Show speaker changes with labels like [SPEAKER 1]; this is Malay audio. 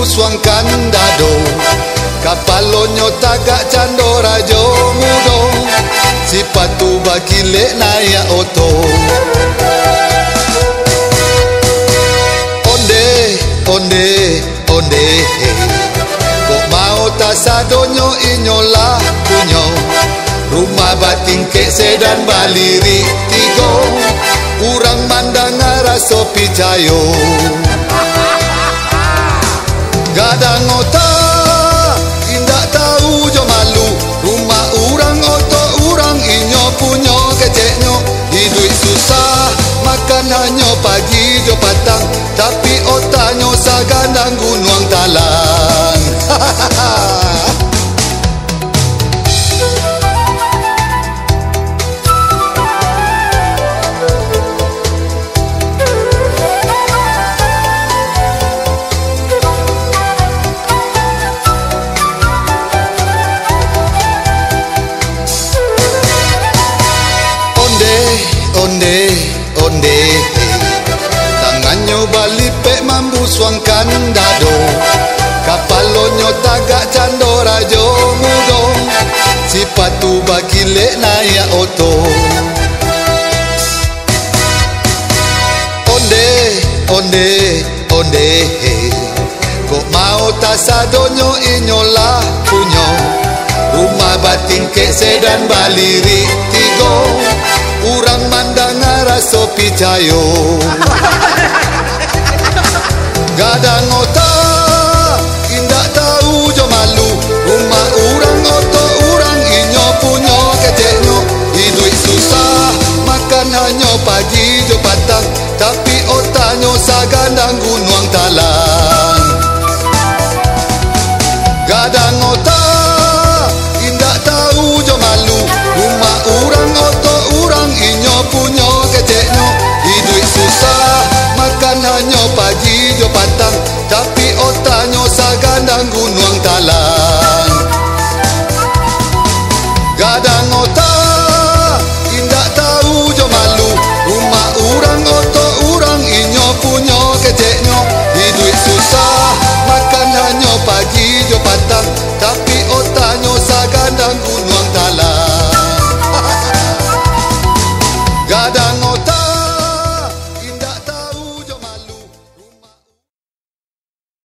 [SPEAKER 1] suangkan dado, kapalonyo tagak cando rajo mudo, sipatu bakile naya oto. Onde, onde, onde, kok mau tasadonyo inyolah punyo, rumah batingke sedan baliri tigo, urang mandang raso picayo. Gadang ota, indak tahu jo malu, rumah urang oto urang inyo punyo keceknyo, hidup susah, makan hanya pagi jo patang, tapi otaknyo sagandang gunung talang. Onde, onde, tanganyo balipek mambu suangkan dado, kapalonyo tagak cando rajo mudo, sipatu bakile naya oto. Onde, onde, onde, kok mau tasadonyo inyolah punyo, rumah batingke sedan baliri tigo, urang mandang raso picayo. Gadang ota, indak tahu jo malu, rumah urang oto urang inyo punyo keceknyo, hidup susah, makan hanya pagi jo patang, tapi otaknyo sagandang gunung talang. Gadang ota, indak tahu jo malu, rumah urang oto urang inyo punyo keceknyo, hidup susah, makan hanya pagi jo patang, tapi otaknyo sagandang gunung talang. Gadang ota,